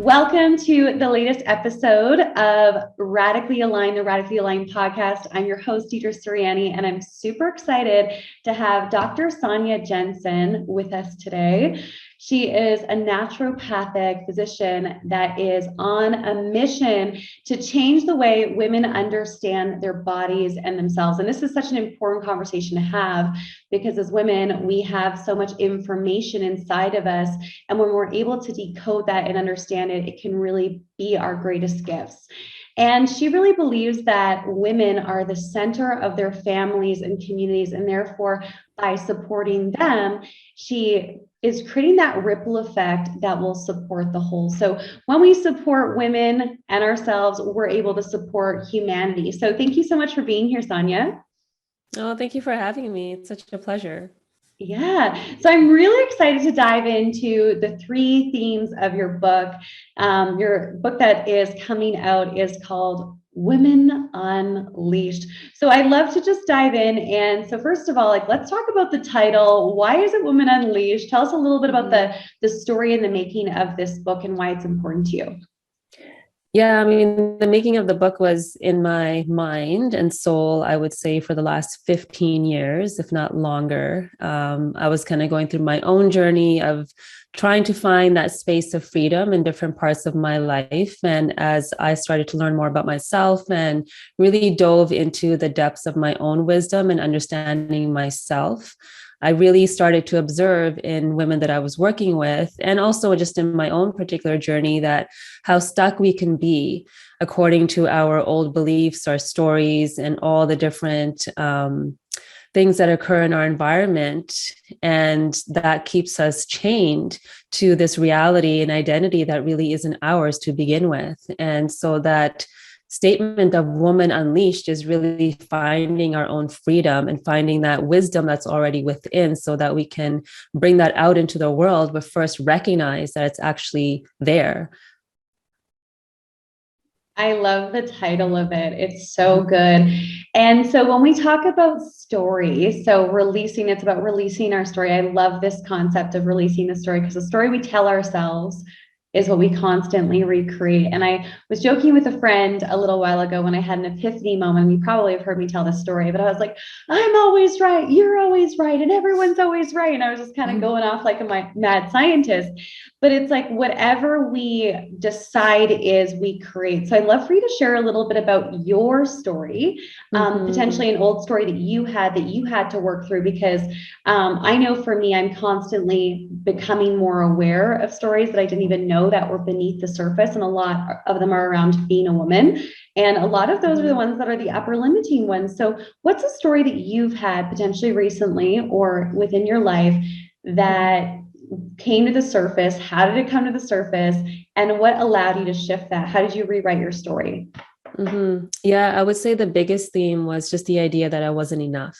Welcome to the latest episode of Radically Aligned, the Radically Aligned podcast. I'm your host, Deidre Sirianni, and I'm super excited to have Dr. Sonya Jensen with us today. She is a naturopathic physician that is on a mission to change the way women understand their bodies and themselves. And this is such an important conversation to have because as women, we have so much information inside of us. And when we're able to decode that and understand it, it can really be our greatest gifts. And she really believes that women are the center of their families and communities. And therefore, by supporting them, she is creating that ripple effect that will support the whole. So when we support women and ourselves, we're able to support humanity. So thank you so much for being here, Sonya. Oh, thank you for having me. It's such a pleasure. Yeah. So I'm really excited to dive into the three themes of your book. Your book that is coming out is called Women Unleashed. So I'd love to just dive in. And so first of all, let's talk about the title. Why is it Women Unleashed? Tell us a little bit about the story and the making of this book and why it's important to you. Yeah, I mean, the making of the book was in my mind and soul, I would say, for the last 15 years, if not longer. I was kind of going through my own journey of trying to find that space of freedom in different parts of my life. And as I started to learn more about myself and really dove into the depths of my own wisdom and understanding myself, I really started to observe in women that I was working with, and also just in my own particular journey, that how stuck we can be according to our old beliefs, our stories, and all the different things that occur in our environment. And that keeps us chained to this reality and identity that really isn't ours to begin with. And so that statement of Woman Unleashed is really finding our own freedom and finding that wisdom that's already within so that we can bring that out into the world, but first recognize that it's actually there. I love the title of it. It's so good. And so when we talk about story, so releasing, it's about releasing our story. I love this concept of releasing the story because the story we tell ourselves is what we constantly recreate. And I was joking with a friend a little while ago when I had an epiphany moment. You probably have heard me tell this story, but I was like, I'm always right, you're always right, and everyone's always right. And I was just kind of going off like a mad scientist. But it's like whatever we decide is we create. So I'd love for you to share a little bit about your story, potentially an old story that you had to work through, because I know for me, I'm constantly becoming more aware of stories that I didn't even know that were beneath the surface. And a lot of them are around being a woman. And a lot of those are the ones that are the upper limiting ones. So what's a story that you've had potentially recently or within your life that came to the surface? How did it come to the surface? And what allowed you to shift that? How did you rewrite your story? Yeah, I would say the biggest theme was just the idea that I wasn't enough.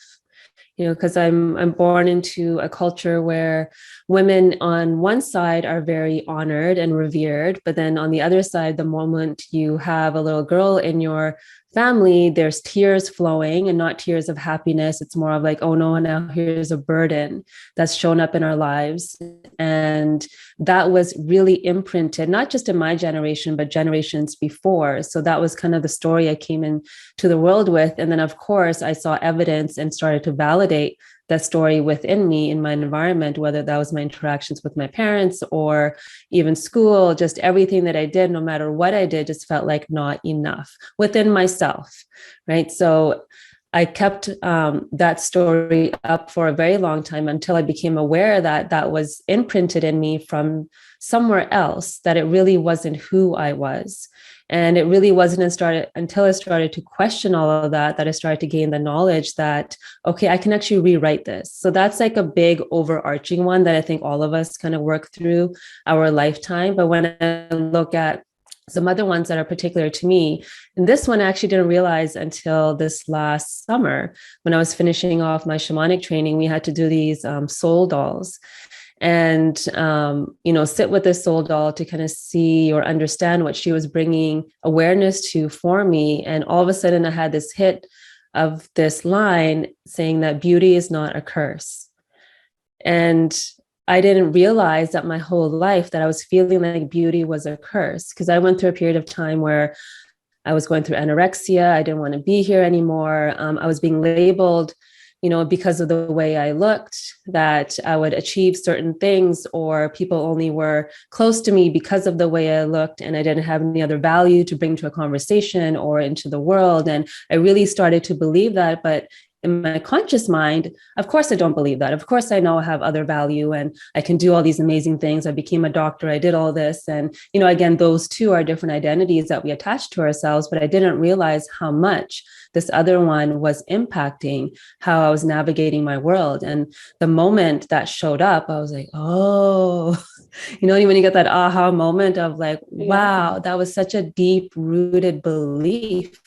Because I'm born into a culture where women on one side are very honored and revered, but then on the other side, the moment you have a little girl in your family, there's tears flowing and not tears of happiness. It's more of like, oh no, now here's a burden that's shown up in our lives. And that was really imprinted, not just in my generation, but generations before. So that was kind of the story I came into the world with. And then of course, I saw evidence and started to validate that story within me in my environment, whether that was my interactions with my parents or even school, just everything that I did, no matter what I did, just felt like not enough within myself, right? So I kept that story up for a very long time until I became aware that that was imprinted in me from somewhere else, that it really wasn't who I was. And it really wasn't until I started to question all of that I started to gain the knowledge that, okay, I can actually rewrite this. So that's like a big overarching one that I think all of us kind of work through our lifetime. But when I look at some other ones that are particular to me, and this one I actually didn't realize until this last summer when I was finishing off my shamanic training, we had to do these soul dolls. And, sit with this soul doll to kind of see or understand what she was bringing awareness to for me. And all of a sudden I had this hit of this line saying that beauty is not a curse. And I didn't realize that my whole life that I was feeling like beauty was a curse, because I went through a period of time where I was going through anorexia. I didn't want to be here anymore. I was being labeled, because of the way I looked, that I would achieve certain things, or people only were close to me because of the way I looked, and I didn't have any other value to bring to a conversation or into the world. And I really started to believe that. But in my conscious mind, of course, I don't believe that. Of course, I know I have other value and I can do all these amazing things. I became a doctor. I did all this. And, again, those two are different identities that we attach to ourselves. But I didn't realize how much this other one was impacting how I was navigating my world. And the moment that showed up, I was like, oh, when you get that aha moment of like, wow, that was such a deep rooted belief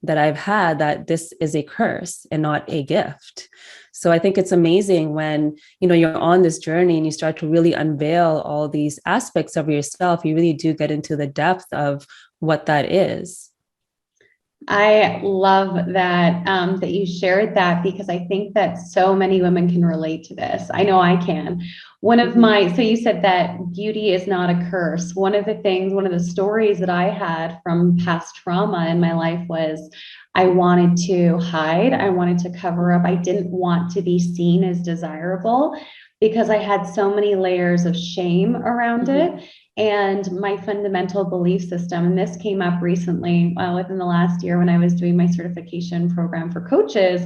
that I've had, that this is a curse and not a gift. So I think it's amazing when, you're on this journey and you start to really unveil all these aspects of yourself, you really do get into the depth of what that is. I love that that you shared that, because I think that so many women can relate to this. I know I can. So you said that beauty is not a curse. One of the stories that I had from past trauma in my life was I wanted to hide. I wanted to cover up. I didn't want to be seen as desirable because I had so many layers of shame around it. And my fundamental belief system, and this came up recently, within the last year, when I was doing my certification program for coaches,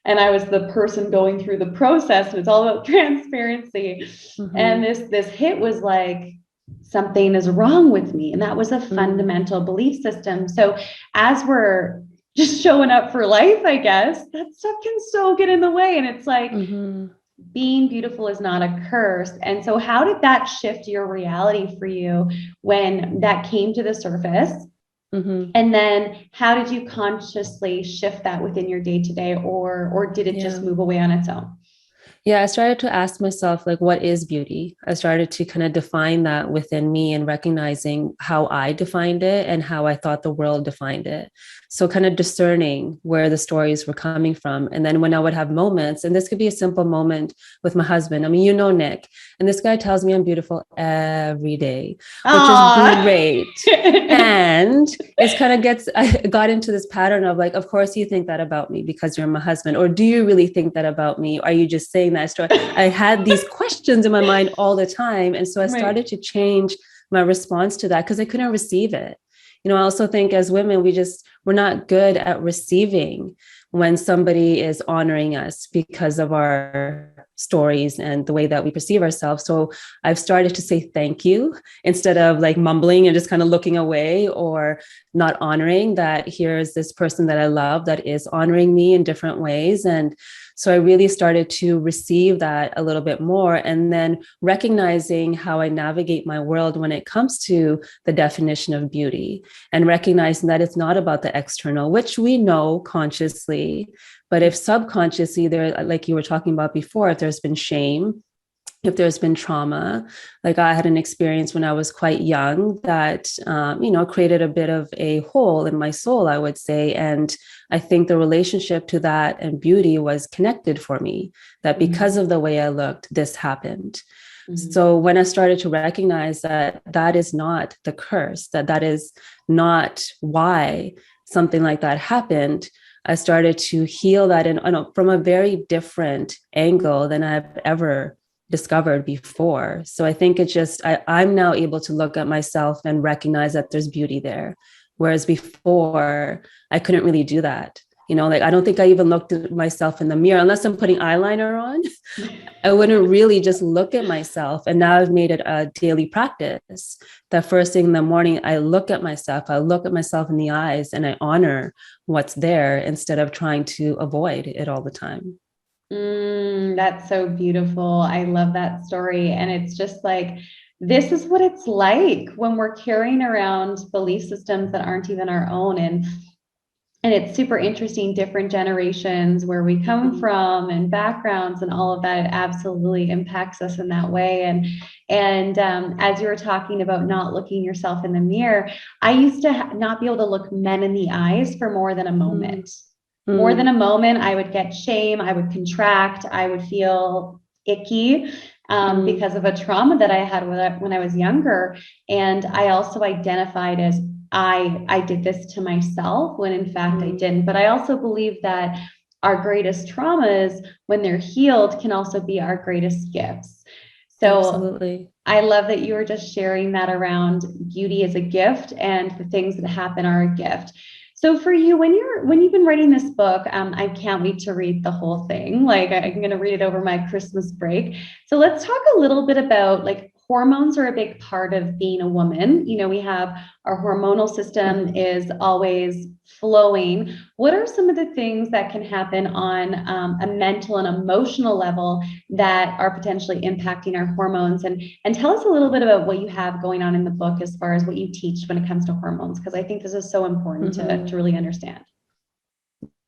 and I was the person going through the process, and it's all about transparency. And this hit was like, something is wrong with me. And that was a fundamental belief system. So as we're just showing up for life, I guess, that stuff can so get in the way. And it's like, being beautiful is not a curse. And so how did that shift your reality for you when that came to the surface? And then how did you consciously shift that within your day-to-day, or did it just move away on its own? Yeah, I started to ask myself, like, what is beauty? I started to kind of define that within me, and recognizing how I defined it and how I thought the world defined it. So kind of discerning where the stories were coming from. And then when I would have moments, and this could be a simple moment with my husband. I mean, Nick, and this guy tells me I'm beautiful every day, which is great. And I got into this pattern of like, of course you think that about me because you're my husband, or do you really think that about me? Are you just saying that story? I had these questions in my mind all the time. And so I started to change my response to that because I couldn't receive it. I also think as women, we're not good at receiving when somebody is honoring us because of our stories and the way that we perceive ourselves. So I've started to say thank you instead of like mumbling and just kind of looking away or not honoring that here's this person that I love that is honoring me in different ways. And so I really started to receive that a little bit more, and then recognizing how I navigate my world when it comes to the definition of beauty, and recognizing that it's not about the external, which we know consciously, but if subconsciously there, like you were talking about before, if there's been shame, if there's been trauma, like I had an experience when I was quite young that, created a bit of a hole in my soul, I would say. And I think the relationship to that and beauty was connected for me, that because of the way I looked, this happened. So when I started to recognize that that is not the curse, that is not why something like that happened, I started to heal that from a very different angle than I've ever discovered before. So I think it's just, I'm now able to look at myself and recognize that there's beauty there. Whereas before I couldn't really do that. I don't think I even looked at myself in the mirror unless I'm putting eyeliner on. I wouldn't really just look at myself. And now I've made it a daily practice. The first thing in the morning, I look at myself in the eyes, and I honor what's there instead of trying to avoid it all the time. That's so beautiful. I love that story. And it's just like, this is what it's like when we're carrying around belief systems that aren't even our own. And it's super interesting, different generations, where we come from and backgrounds and all of that. It absolutely impacts us in that way. And as you were talking about not looking yourself in the mirror, I used to not be able to look men in the eyes for more than a moment. More than a moment, I would get shame, I would contract, I would feel icky. because of a trauma that I had when I was younger. And I also identified as I did this to myself when in fact I didn't. But I also believe that our greatest traumas, when they're healed, can also be our greatest gifts. So Absolutely. I love that you were just sharing that around beauty as a gift and the things that happen are a gift. So for you, when you've been writing this book, I can't wait to read the whole thing. Like I'm going to read it over my Christmas break. So let's talk a little bit about, like, hormones are a big part of being a woman. You know, we have our hormonal system is always flowing. What are some of the things that can happen on a mental and emotional level that are potentially impacting our hormones? And tell us a little bit about what you have going on in the book as far as what you teach when it comes to hormones, because I think this is so important to really understand.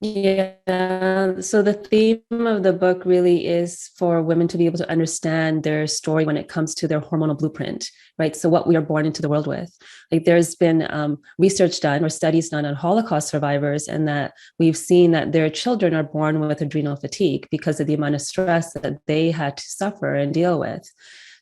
Yeah. So the theme of the book really is for women to be able to understand their story when it comes to their hormonal blueprint, right? So what we are born into the world with. Like there's been research done or studies done on Holocaust survivors, and that we've seen that their children are born with adrenal fatigue because of the amount of stress that they had to suffer and deal with.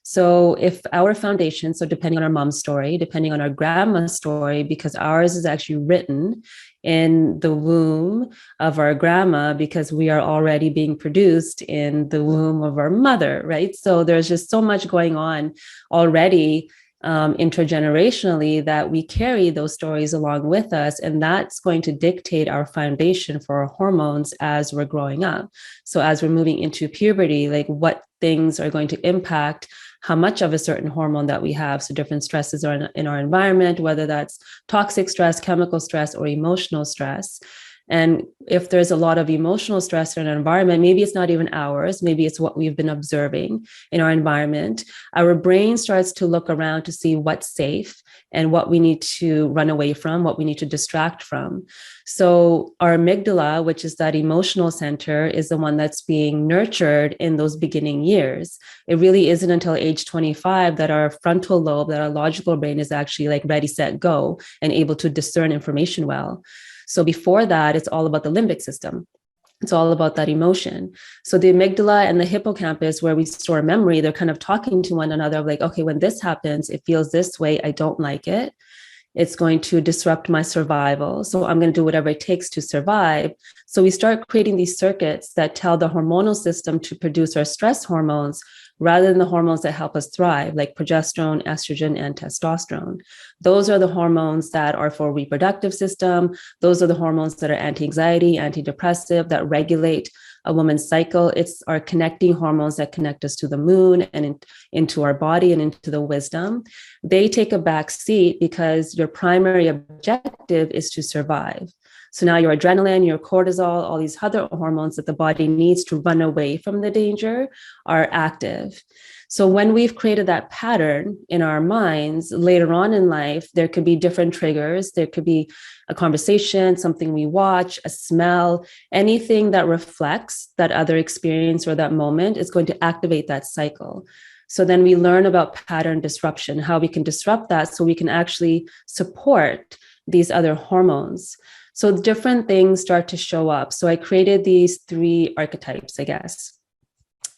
So if our foundation, so depending on our mom's story, depending on our grandma's story, because ours is actually written in the womb of our grandma, because we are already being produced in the womb of our mother, right? So there's just so much going on already intergenerationally that we carry those stories along with us. And that's going to dictate our foundation for our hormones as we're growing up. So as we're moving into puberty, like what things are going to impact how much of a certain hormone that we have. So different stresses are in our environment, whether that's toxic stress, chemical stress, or emotional stress. And if there's a lot of emotional stress in an environment, maybe it's not even ours, maybe it's what we've been observing in our environment, our brain starts to look around to see what's safe and what we need to run away from, what we need to distract from. So our amygdala, which is that emotional center, is the one that's being nurtured in those beginning years. It really isn't until age 25 that our frontal lobe, that our logical brain is actually like ready, set, go, and able to discern information well. So before that, it's all about the limbic system. It's all about that emotion. So the amygdala and the hippocampus, where we store memory, they're kind of talking to one another like, okay, when this happens, it feels this way. I don't like it. It's going to disrupt my survival. So I'm going to do whatever it takes to survive. So we start creating these circuits that tell the hormonal system to produce our stress hormones rather than the hormones that help us thrive, like progesterone, estrogen, and testosterone. Those are the hormones that are for reproductive system. Those are the hormones that are anti-anxiety, antidepressive, that regulate a woman's cycle. It's our connecting hormones that connect us to the moon and into our body and into the wisdom. They take a back seat because your primary objective is to survive. So now your adrenaline, your cortisol, all these other hormones that the body needs to run away from the danger are active. So when we've created that pattern in our minds, later on in life, there could be different triggers. There could be a conversation, something we watch, a smell, anything that reflects that other experience or that moment is going to activate that cycle. So then we learn about pattern disruption, how we can disrupt that so we can actually support these other hormones. So different things start to show up. So I created these 3 archetypes, I guess,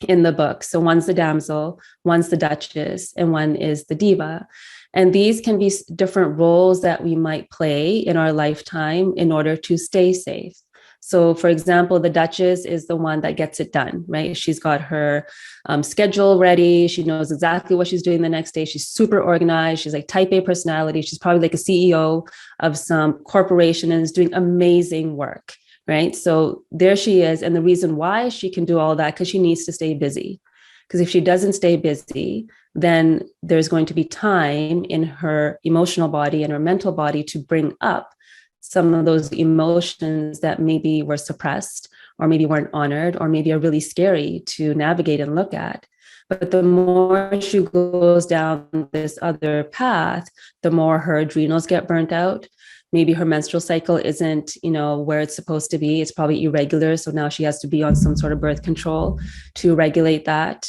in the book. So one's the damsel, one's the duchess, and one is the diva. And these can be different roles that we might play in our lifetime in order to stay safe. So for example, the duchess is the one that gets it done, right? She's got her schedule ready. She knows exactly what she's doing the next day. She's super organized. She's like type A personality. She's probably like a CEO of some corporation and is doing amazing work, right? So there she is. And the reason why she can do all that, because she needs to stay busy. Because if she doesn't stay busy, then there's going to be time in her emotional body and her mental body to bring up some of those emotions that maybe were suppressed or maybe weren't honored or maybe are really scary to navigate and look at. But the more she goes down this other path, the more her adrenals get burnt out. Maybe her menstrual cycle isn't, where it's supposed to be. It's probably irregular. So now she has to be on some sort of birth control to regulate that.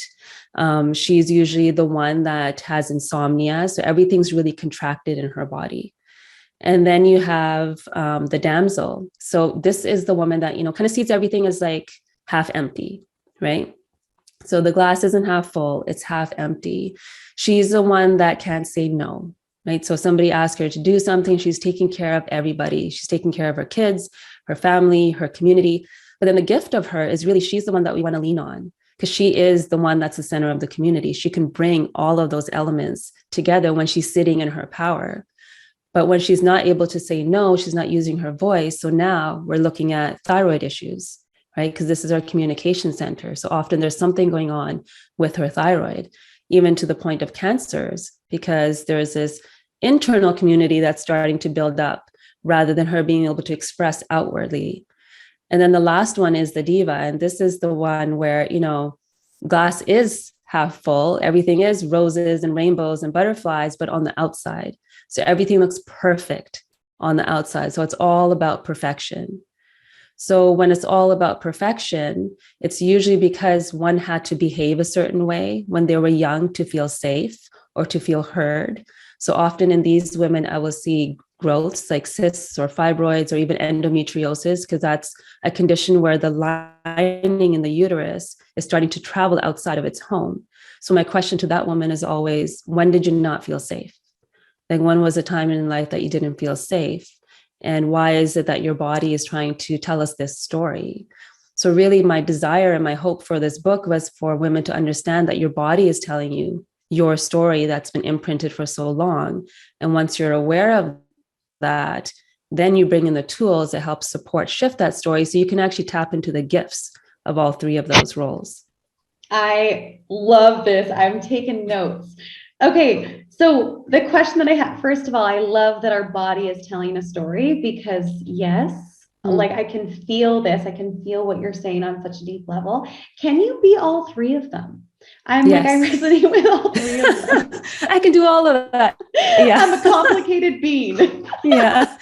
She's usually the one that has insomnia. So everything's really contracted in her body. And then you have the damsel. So this is the woman that, kind of sees everything as like half empty, right? So the glass isn't half full, it's half empty. She's the one that can't say no, right? So somebody asks her to do something, she's taking care of everybody. She's taking care of her kids, her family, her community. But then the gift of her is really she's the one that we want to lean on because she is the one that's the center of the community. She can bring all of those elements together when she's sitting in her power. But when she's not able to say no, she's not using her voice. So now we're looking at thyroid issues, right? Because this is our communication center. So often there's something going on with her thyroid, even to the point of cancers, because there's this internal community that's starting to build up rather than her being able to express outwardly. And then the last one is the diva. And this is the one where, glass is half full. Everything is roses and rainbows and butterflies, but on the outside. So everything looks perfect on the outside. So it's all about perfection. So when it's all about perfection, it's usually because one had to behave a certain way when they were young to feel safe or to feel heard. So often in these women, I will see growths like cysts or fibroids or even endometriosis, because that's a condition where the lining in the uterus is starting to travel outside of its home. So my question to that woman is always, when did you not feel safe? Like, when was a time in life that you didn't feel safe? And why is it that your body is trying to tell us this story? So really my desire and my hope for this book was for women to understand that your body is telling you your story that's been imprinted for so long. And once you're aware of that, then you bring in the tools that help support shift that story so you can actually tap into the gifts of all three of those roles. I love this. I'm taking notes. Okay, so the question that I have, first of all, I love that our body is telling a story because yes, like I can feel this. I can feel what you're saying on such a deep level. Can you be all three of them? I'm yes. Like, I resonate with all three of them. I can do all of that. Yeah. I'm a complicated being. Yeah.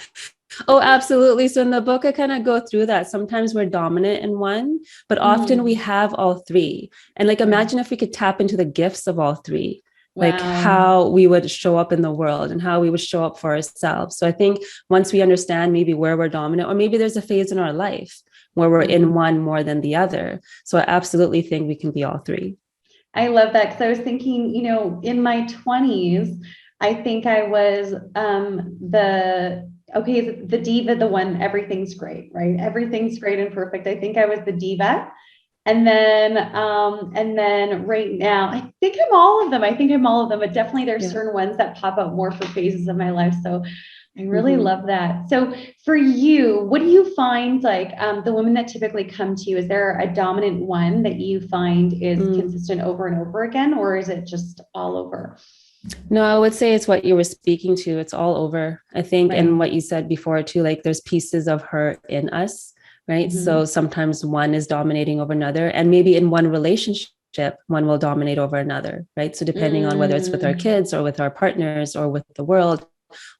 Oh, absolutely. So in the book, I kind of go through that. Sometimes we're dominant in one, but often we have all three. And like, imagine if we could tap into the gifts of all three, like how we would show up in the world and how we would show up for ourselves. So I think once we understand maybe where we're dominant, or maybe there's a phase in our life where we're in one more than the other. So I absolutely think we can be all three. I love that. Because I was thinking, in my 20s, I think I was the diva, the one, everything's great, right? Everything's great and perfect. I think I was the diva. And then right now, I think I'm all of them. But definitely there's certain ones that pop up more for phases of my life. So I really love that. So for you, what do you find, like the women that typically come to you, is there a dominant one that you find is consistent over and over again, or is it just all over? No, I would say it's what you were speaking to. It's all over, I think. Right. And what you said before too, like there's pieces of her in us, right? So sometimes one is dominating over another, and maybe in one relationship, one will dominate over another, right? So depending on whether it's with our kids or with our partners or with the world,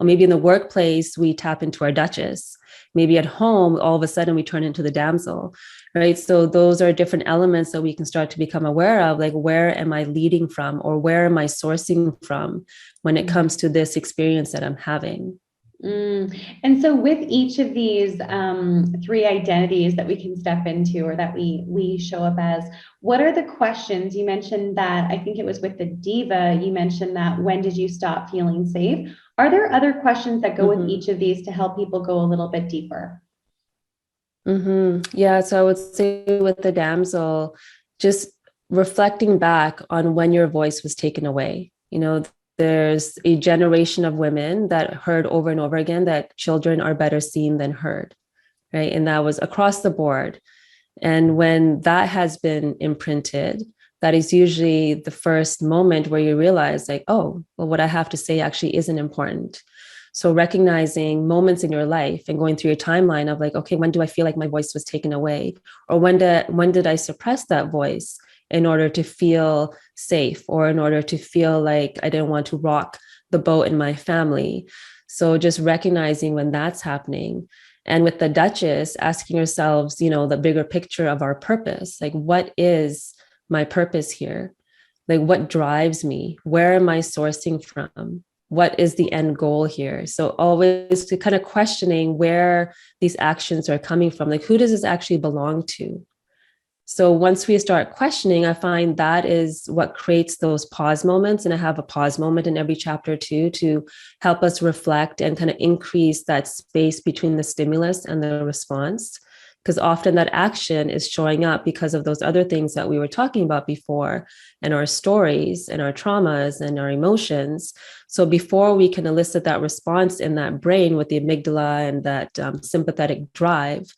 or maybe in the workplace, we tap into our duchess. Maybe at home, all of a sudden we turn into the damsel, right? So those are different elements that we can start to become aware of, like, where am I leading from, or where am I sourcing from when it comes to this experience that I'm having? And so with each of these three identities that we can step into, or that we show up as, what are the questions? You mentioned that, I think it was with the diva, you mentioned that, when did you stop feeling safe? Are there other questions that go with each of these to help people go a little bit deeper? Yeah, so I would say with the damsel, just reflecting back on when your voice was taken away. There's a generation of women that heard over and over again that children are better seen than heard, right? And that was across the board. And when that has been imprinted, that is usually the first moment where you realize, like, oh, well, what I have to say actually isn't important. So recognizing moments in your life and going through your timeline of like, okay, when do I feel like my voice was taken away? Or when did I suppress that voice in order to feel safe, or in order to feel like I didn't want to rock the boat in my family? So just recognizing when that's happening. And with the Duchess, asking yourselves, the bigger picture of our purpose, like, what is my purpose here? Like, what drives me? Where am I sourcing from? What is the end goal here? So always to kind of questioning where these actions are coming from. Like, who does this actually belong to? So once we start questioning, I find that is what creates those pause moments. And I have a pause moment in every chapter too, to help us reflect and kind of increase that space between the stimulus and the response. Because often that action is showing up because of those other things that we were talking about before, and our stories and our traumas and our emotions. So before we can elicit that response in that brain with the amygdala and that sympathetic drive,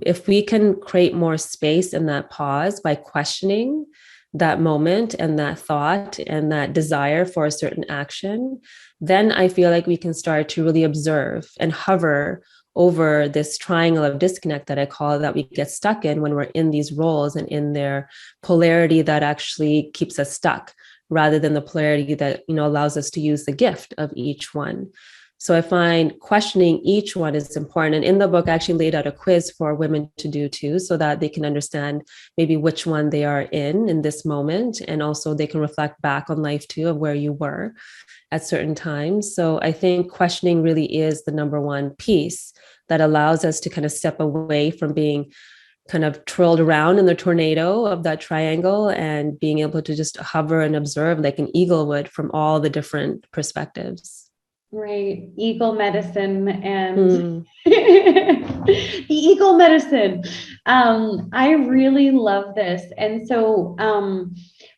if we can create more space in that pause by questioning that moment and that thought and that desire for a certain action, then I feel like we can start to really observe and hover over this triangle of disconnect that I call, that we get stuck in when we're in these roles and in their polarity that actually keeps us stuck, rather than the polarity that, allows us to use the gift of each one. So I find questioning each one is important. And in the book, I actually laid out a quiz for women to do too, so that they can understand maybe which one they are in this moment. And also they can reflect back on life too, of where you were at certain times. So I think questioning really is the number one piece that allows us to kind of step away from being kind of twirled around in the tornado of that triangle, and being able to just hover and observe like an eagle would from all the different perspectives. Right. Eagle medicine and the eagle medicine. I really love this. And so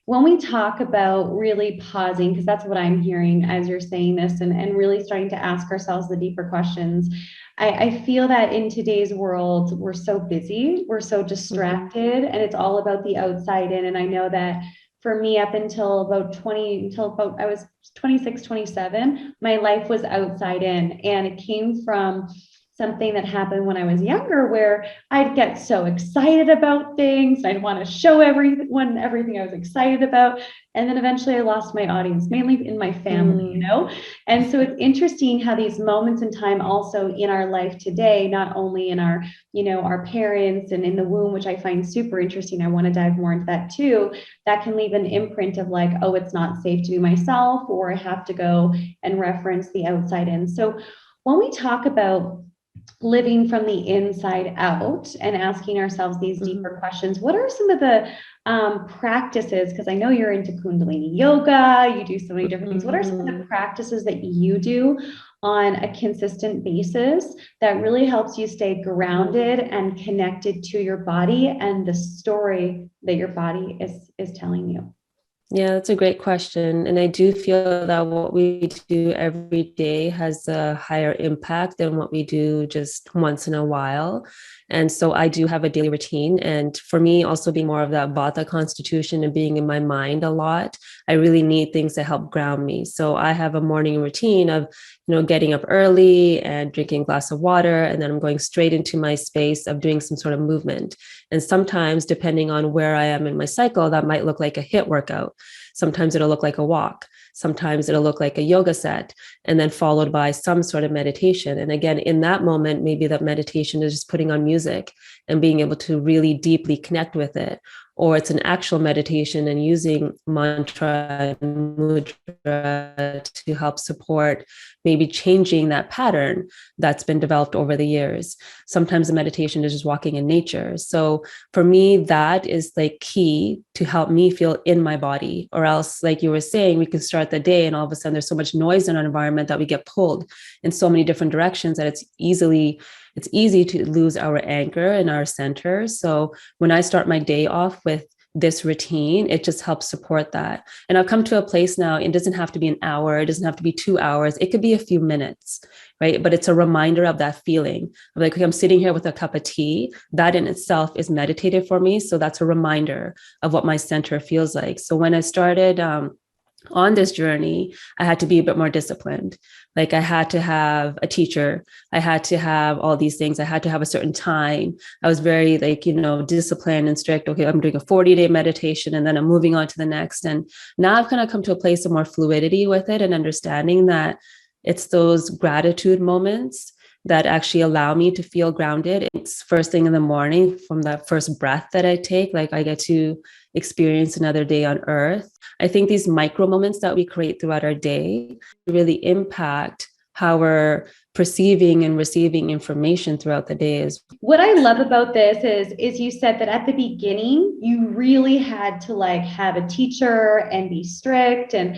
when we talk about really pausing, because that's what I'm hearing as you're saying this, and really starting to ask ourselves the deeper questions, I feel that in today's world, we're so busy, we're so distracted, and it's all about the outside in. And I know that for me, up until about I was 26, 27, my life was outside in. And it came from something that happened when I was younger, where I'd get so excited about things. I'd want to show everyone everything I was excited about. And then eventually I lost my audience, mainly in my family, And so it's interesting how these moments in time also in our life today, not only in our, our parents and in the womb, which I find super interesting. I want to dive more into that too. That can leave an imprint of like, oh, it's not safe to be myself, or I have to go and reference the outside in. So when we talk about living from the inside out and asking ourselves these deeper questions, what are some of the practices? Because I know you're into Kundalini yoga, you do so many different things. What are some of the practices that you do on a consistent basis that really helps you stay grounded and connected to your body and the story that your body is telling you? Yeah, that's a great question. And I do feel that what we do every day has a higher impact than what we do just once in a while. And so I do have a daily routine. And for me, also being more of that Vata constitution and being in my mind a lot, I really need things to help ground me. So I have a morning routine of, getting up early and drinking a glass of water. And then I'm going straight into my space of doing some sort of movement. And sometimes, depending on where I am in my cycle, that might look like a HIIT workout. Sometimes it'll look like a walk. Sometimes it'll look like a yoga set, and then followed by some sort of meditation. And again, in that moment, maybe that meditation is just putting on music and being able to really deeply connect with it. Or it's an actual meditation and using mantra and mudra to help support maybe changing that pattern that's been developed over the years. Sometimes the meditation is just walking in nature. So for me, that is like key to help me feel in my body. Or else, like you were saying, we can start the day and all of a sudden there's so much noise in our environment that we get pulled in so many different directions that it's easy to lose our anchor and our center. So when I start my day off with this routine, it just helps support that. And I've come to a place now, it doesn't have to be an hour, it doesn't have to be 2 hours, it could be a few minutes, right? But it's a reminder of that feeling of like, okay, I'm sitting here with a cup of tea. That in itself is meditative for me. So that's a reminder of what my center feels like. So when I started on this journey, I had to be a bit more disciplined. Like I had to have a teacher. I had to have all these things. I had to have a certain time. I was very disciplined and strict. Okay, I'm doing a 40-day meditation and then I'm moving on to the next. And now I've kind of come to a place of more fluidity with it and understanding that it's those gratitude moments that actually allow me to feel grounded. It's first thing in the morning from that first breath that I take, like I get to experience another day on earth. I think these micro moments that we create throughout our day really impact how we're perceiving and receiving information throughout the day is. What I love about this is you said that at the beginning, you really had to like have a teacher and be strict and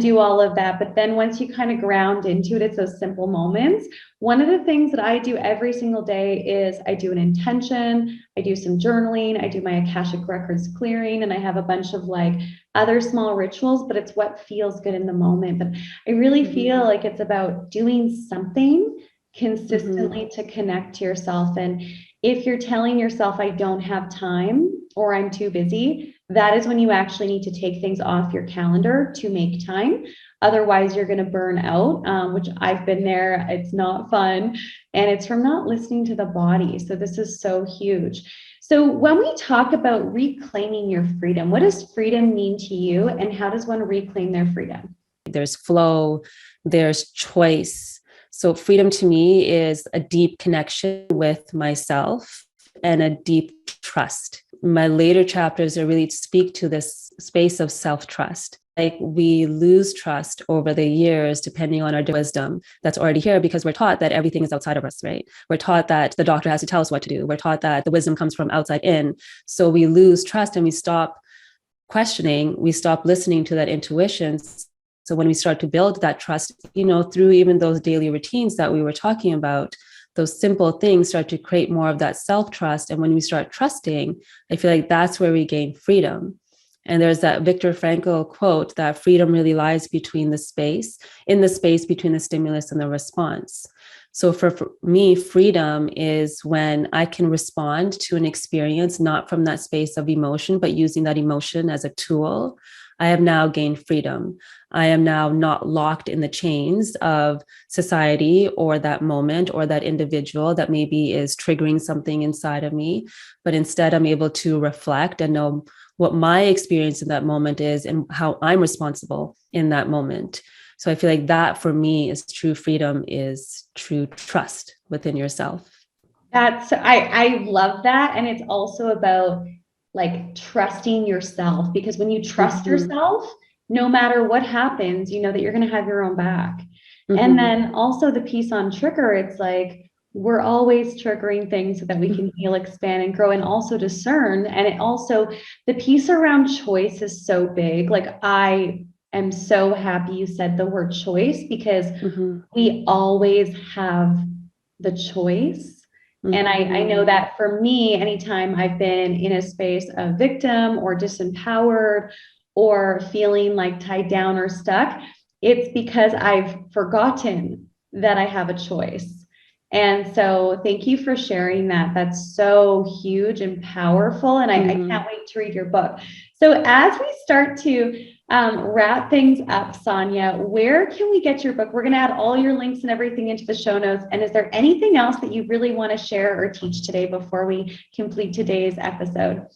do all of that. But then once you kind of ground into it, it's those simple moments. One of the things that I do every single day is I do an intention, I do some journaling, I do my Akashic records clearing, and I have a bunch of like other small rituals, but it's what feels good in the moment. But I really feel like it's about doing something consistently to connect to yourself. And if you're telling yourself, I don't have time or I'm too busy, that is when you actually need to take things off your calendar to make time. Otherwise, you're going to burn out, which I've been there. It's not fun. And it's from not listening to the body. So this is so huge. So when we talk about reclaiming your freedom, what does freedom mean to you? And how does one reclaim their freedom? There's flow, there's choice. So freedom to me is a deep connection with myself and a deep trust. My later chapters are really speak to this space of self-trust. Like we lose trust over the years, depending on our wisdom that's already here, because we're taught that everything is outside of us, right? We're taught that the doctor has to tell us what to do. We're taught that the wisdom comes from outside in. So we lose trust and we stop questioning, we stop listening to that intuition. So when we start to build that trust, through even those daily routines that we were talking about, those simple things start to create more of that self-trust. And when we start trusting, I feel like that's where we gain freedom. And there's that Viktor Frankl quote that freedom really lies in the space between the stimulus and the response. So for me, freedom is when I can respond to an experience, not from that space of emotion, but using that emotion as a tool. I have now gained freedom. I am now not locked in the chains of society or that moment or that individual that maybe is triggering something inside of me, but instead I'm able to reflect and know what my experience in that moment is and how I'm responsible in that moment. So I feel like that for me is true freedom, is true trust within yourself. I love that. And it's also about like trusting yourself, because when you trust yourself, no matter what happens, you know that you're going to have your own back. And then also the piece on trigger, it's like, we're always triggering things so that we can heal, expand, and grow, and also discern. And it also, the piece around choice is so big. Like, I am so happy you said the word choice, because we always have the choice. And I know that for me, anytime I've been in a space of victim or disempowered or feeling like tied down or stuck, it's because I've forgotten that I have a choice. And so thank you for sharing that. That's so huge and powerful. And I can't wait to read your book. So as we start to wrap things up, Sonya, where can we get your book? We're going to add all your links and everything into the show notes. And is there anything else that you really want to share or teach today before we complete today's episode?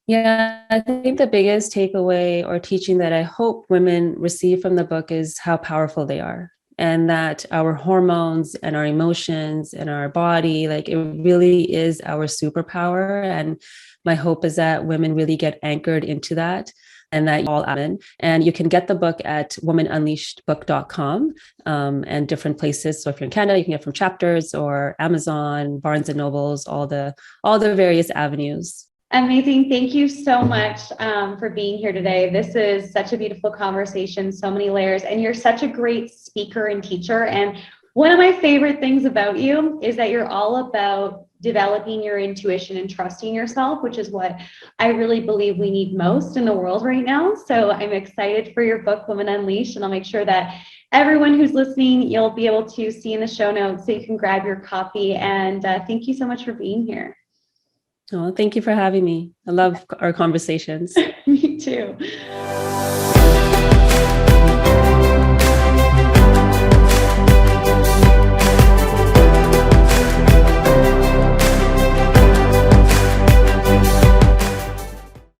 Yeah, I think the biggest takeaway or teaching that I hope women receive from the book is how powerful they are. And that our hormones and our emotions and our body, like it really is our superpower. And my hope is that women really get anchored into that, and that you all add in. And you can get the book at womanunleashedbook.com and different places. So if you're in Canada, you can get from Chapters or Amazon, Barnes and Nobles, all the various avenues. Amazing. Thank you so much for being here today. This is such a beautiful conversation, so many layers, and you're such a great speaker and teacher. And one of my favorite things about you is that you're all about developing your intuition and trusting yourself, which is what I really believe we need most in the world right now. So I'm excited for your book, Woman Unleashed, and I'll make sure that everyone who's listening, you'll be able to see in the show notes so you can grab your copy. And thank you so much for being here. Oh, thank you for having me. I love our conversations. Me too.